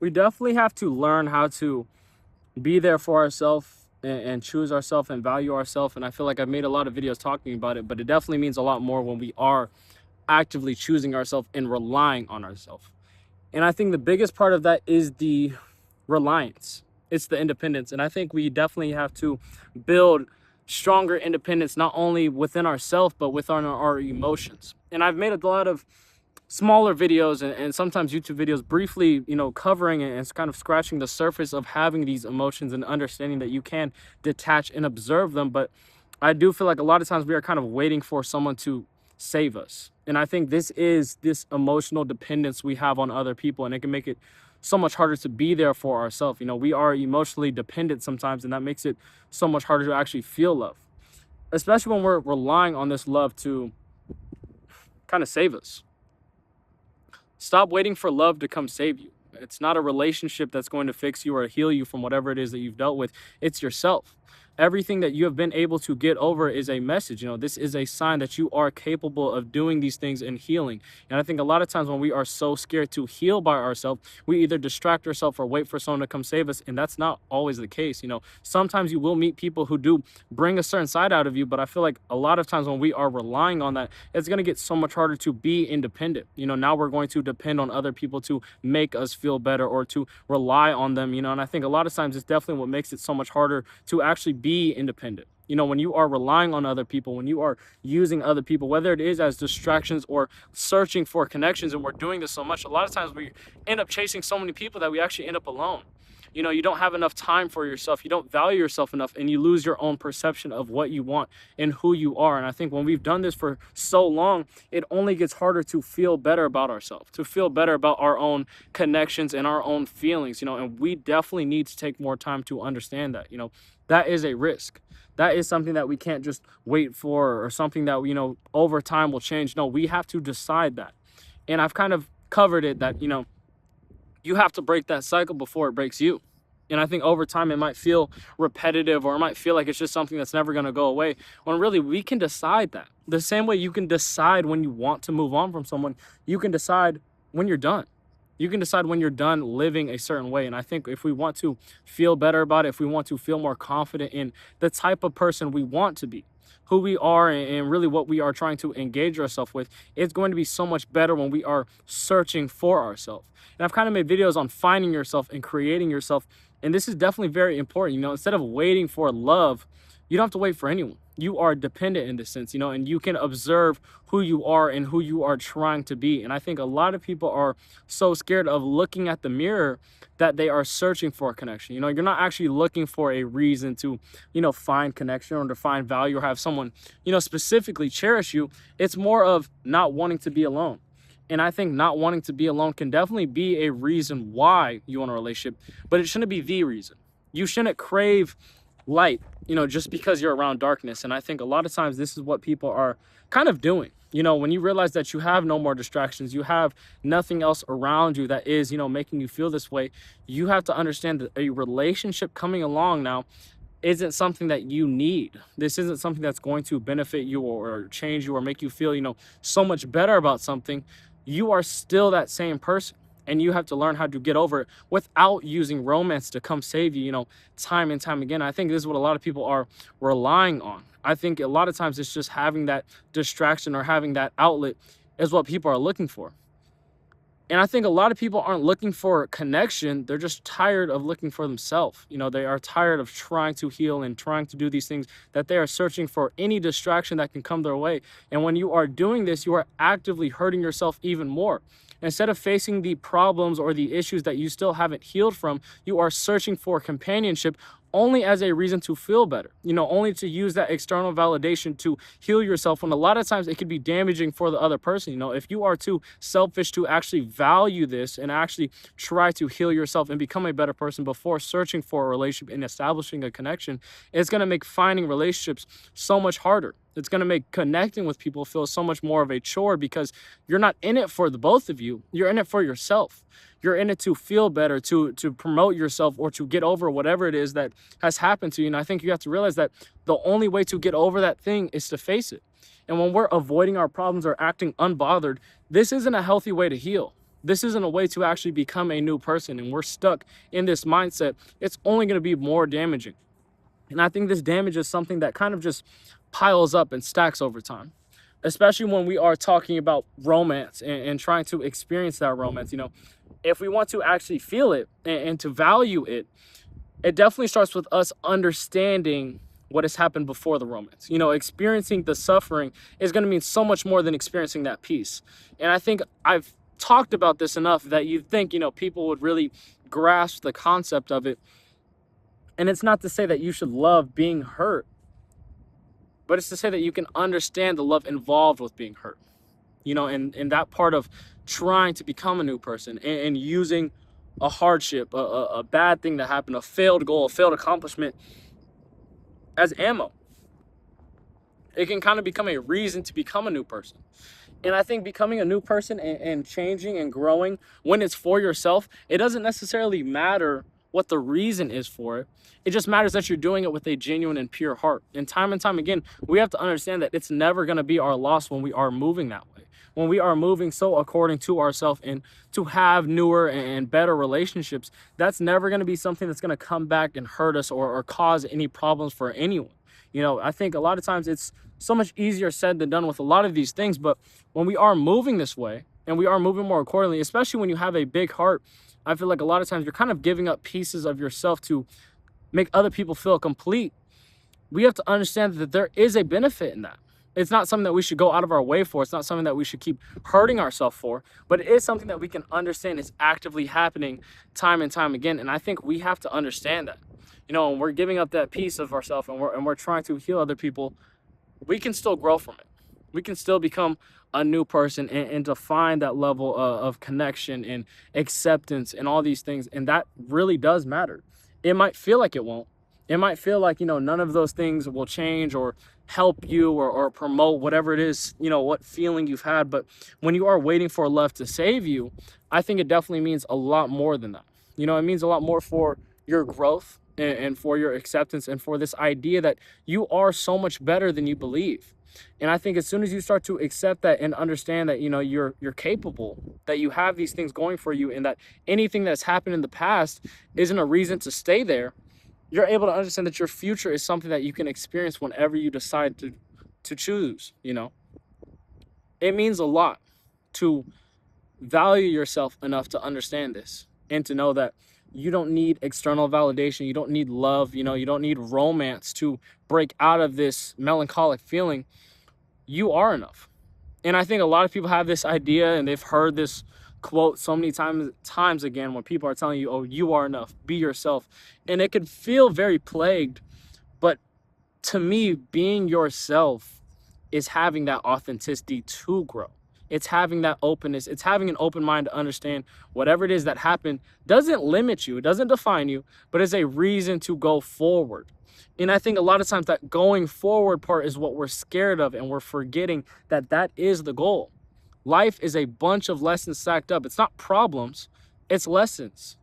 we definitely have to learn how to be there for ourselves and choose ourselves and value ourselves. And I feel like I've made a lot of videos talking about it, but it definitely means a lot more when we are actively choosing ourselves and relying on ourselves. And I think the biggest part of that is the reliance. It's the independence. And I think we definitely have to build stronger independence, not only within ourselves, but within our emotions. And I've made a lot of smaller videos and sometimes YouTube videos briefly, covering and kind of scratching the surface of having these emotions and understanding that you can detach and observe them. But I do feel like a lot of times we are kind of waiting for someone to save us. And I think this is this emotional dependence we have on other people, and it can make it so much harder to be there for ourselves. We are emotionally dependent sometimes, and that makes it so much harder to actually feel love, especially when we're relying on this love to kind of save us. Stop waiting for love to come save you. It's not a relationship that's going to fix you or heal you from whatever it is that you've dealt with. It's yourself. Everything that you have been able to get over is a message. This is a sign that you are capable of doing these things and healing. And I think a lot of times when we are so scared to heal by ourselves, we either distract ourselves or wait for someone to come save us. And that's not always the case. Sometimes you will meet people who do bring a certain side out of you, but I feel like a lot of times when we are relying on that, it's going to get so much harder to be independent. Now we're going to depend on other people to make us feel better or to rely on them, and I think a lot of times it's definitely what makes it so much harder to actually be independent. When you are relying on other people, when you are using other people, whether it is as distractions or searching for connections, and we're doing this so much, a lot of times we end up chasing so many people that we actually end up alone. You don't have enough time for yourself, you don't value yourself enough, and you lose your own perception of what you want and who you are. And I think when we've done this for so long, it only gets harder to feel better about ourselves, to feel better about our own connections and our own feelings, and we definitely need to take more time to understand that. That is a risk. That is something that we can't just wait for, or something that, over time will change. No, we have to decide that. And I've kind of covered it that, you have to break that cycle before it breaks you. And I think over time it might feel repetitive, or it might feel like it's just something that's never going to go away, when really we can decide that. The same way you can decide when you want to move on from someone, you can decide when you're done. You can decide when you're done living a certain way. And I think if we want to feel better about it, if we want to feel more confident in the type of person we want to be, who we are, and really what we are trying to engage ourselves with, it's going to be so much better when we are searching for ourselves. And I've kind of made videos on finding yourself and creating yourself. And this is definitely very important. Instead of waiting for love, you don't have to wait for anyone. You are dependent in this sense, and you can observe who you are and who you are trying to be. And I think a lot of people are so scared of looking at the mirror that they are searching for a connection. You're not actually looking for a reason to, find connection or to find value or have someone, specifically cherish you. It's more of not wanting to be alone. And I think not wanting to be alone can definitely be a reason why you want a relationship, but it shouldn't be the reason. You shouldn't crave light, just because you're around darkness. And I think a lot of times this is what people are kind of doing. When you realize that you have no more distractions, you have nothing else around you that is, making you feel this way, you have to understand that a relationship coming along now isn't something that you need. This isn't something that's going to benefit you or change you or make you feel, so much better about something. You are still that same person. And you have to learn how to get over it without using romance to come save you, time and time again. I think this is what a lot of people are relying on. I think a lot of times it's just having that distraction or having that outlet is what people are looking for. And I think a lot of people aren't looking for connection. They're just tired of looking for themselves. They are tired of trying to heal and trying to do these things, that they are searching for any distraction that can come their way. And when you are doing this, you are actively hurting yourself even more. Instead of facing the problems or the issues that you still haven't healed from, you are searching for companionship only as a reason to feel better, only to use that external validation to heal yourself, when a lot of times it could be damaging for the other person. If you are too selfish to actually value this and actually try to heal yourself and become a better person before searching for a relationship and establishing a connection, it's going to make finding relationships so much harder. It's going to make connecting with people feel so much more of a chore, because you're not in it for the both of you. You're in it for yourself. You're in it to feel better, to promote yourself, or to get over whatever it is that has happened to you. And I think you have to realize that the only way to get over that thing is to face it. And when we're avoiding our problems or acting unbothered, this isn't a healthy way to heal. This isn't a way to actually become a new person, and we're stuck in this mindset. It's only going to be more damaging. And I think this damage is something that kind of just piles up and stacks over time, especially when we are talking about romance and trying to experience that romance. You know, if we want to actually feel it and to value it, it definitely starts with us understanding what has happened before the romance. You know, experiencing the suffering is going to mean so much more than experiencing that peace. And I think I've talked about this enough that you think, you know, people would really grasp the concept of it. And it's not to say that you should love being hurt, but it's to say that you can understand the love involved with being hurt. You know, and that part of trying to become a new person and using a hardship, a bad thing that happened, a failed goal, a failed accomplishment as ammo. It can kind of become a reason to become a new person. And I think becoming a new person and changing and growing when it's for yourself, it doesn't necessarily matter what the reason is for it. It just matters that you're doing it with a genuine and pure heart. And time again, we have to understand that it's never going to be our loss when we are moving that way. When we are moving so according to ourselves and to have newer and better relationships, that's never going to be something that's going to come back and hurt us or cause any problems for anyone. You know, I think a lot of times it's so much easier said than done with a lot of these things. But when we are moving this way and we are moving more accordingly, especially when you have a big heart, I feel like a lot of times you're kind of giving up pieces of yourself to make other people feel complete. We have to understand that there is a benefit in that. It's not something that we should go out of our way for. It's not something that we should keep hurting ourselves for, but it is something that we can understand is actively happening time and time again. And I think we have to understand that. You know, when we're giving up that piece of ourselves and we're trying to heal other people, we can still grow from it. We can still become a new person and to find that level of connection and acceptance and all these things. And that really does matter. It might feel like it won't. It might feel like, you know, none of those things will change or help you or promote whatever it is, you know, what feeling you've had. But when you are waiting for love to save you, I think it definitely means a lot more than that. You know, it means a lot more for your growth and for your acceptance and for this idea that you are so much better than you believe. And I think as soon as you start to accept that and understand that, you know, you're capable, that you have these things going for you, and that anything that's happened in the past isn't a reason to stay there, you're able to understand that your future is something that you can experience whenever you decide to choose. You know, it means a lot to value yourself enough to understand this and to know that you don't need external validation, you don't need love, you know, you don't need romance to break out of this melancholic feeling. You are enough. And I think a lot of people have this idea, and they've heard this quote so many times again, when people are telling you, oh, you are enough, be yourself. And it can feel very plagued, but to me, being yourself is having that authenticity to grow. It's having that openness. It's having an open mind to understand whatever it is that happened doesn't limit you. It doesn't define you, but it's a reason to go forward. And I think a lot of times that going forward part is what we're scared of, and we're forgetting that that is the goal. Life is a bunch of lessons stacked up. It's not problems, it's lessons.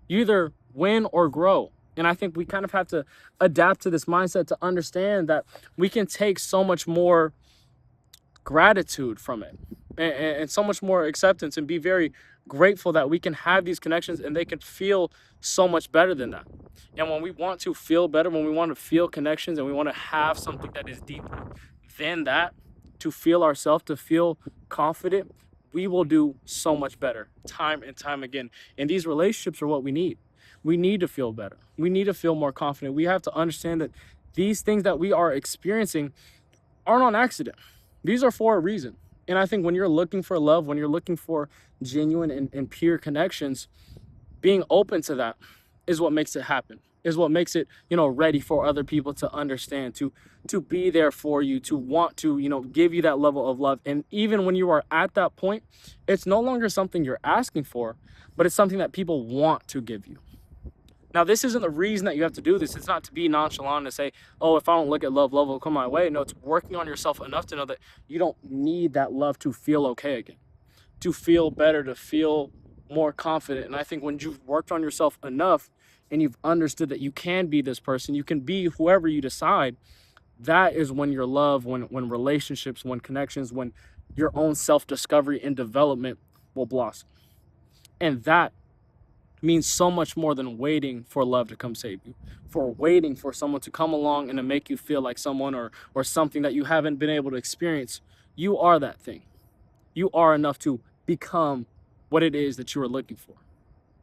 You either win or grow. And I think we kind of have to adapt to this mindset to understand that we can take so much more gratitude from it and so much more acceptance, and be very grateful that we can have these connections and they can feel so much better than that. And when we want to feel better, when we want to feel connections and we want to have something that is deeper than that, to feel ourselves, to feel confident, we will do so much better time and time again. And these relationships are what we need. We need to feel better. We need to feel more confident. We have to understand that these things that we are experiencing aren't on accident. These are for a reason. And I think when you're looking for love, when you're looking for genuine and pure connections, being open to that is what makes it happen, is what makes it, you know, ready for other people to understand, to be there for you, to want to, you know, give you that level of love. And even when you are at that point, it's no longer something you're asking for, but it's something that people want to give you. Now, this isn't the reason that you have to do this. It's not to be nonchalant and say, oh, if I don't look at love, love will come my way. No, it's working on yourself enough to know that you don't need that love to feel okay again, to feel better, to feel more confident. And I think when you've worked on yourself enough and you've understood that you can be this person, you can be whoever you decide, that is when your love, when relationships, when connections, when your own self-discovery and development will blossom. And that means so much more than waiting for love to come save you, for waiting for someone to come along and to make you feel like someone or something that you haven't been able to experience. You are that thing. You are enough to become what it is that you are looking for.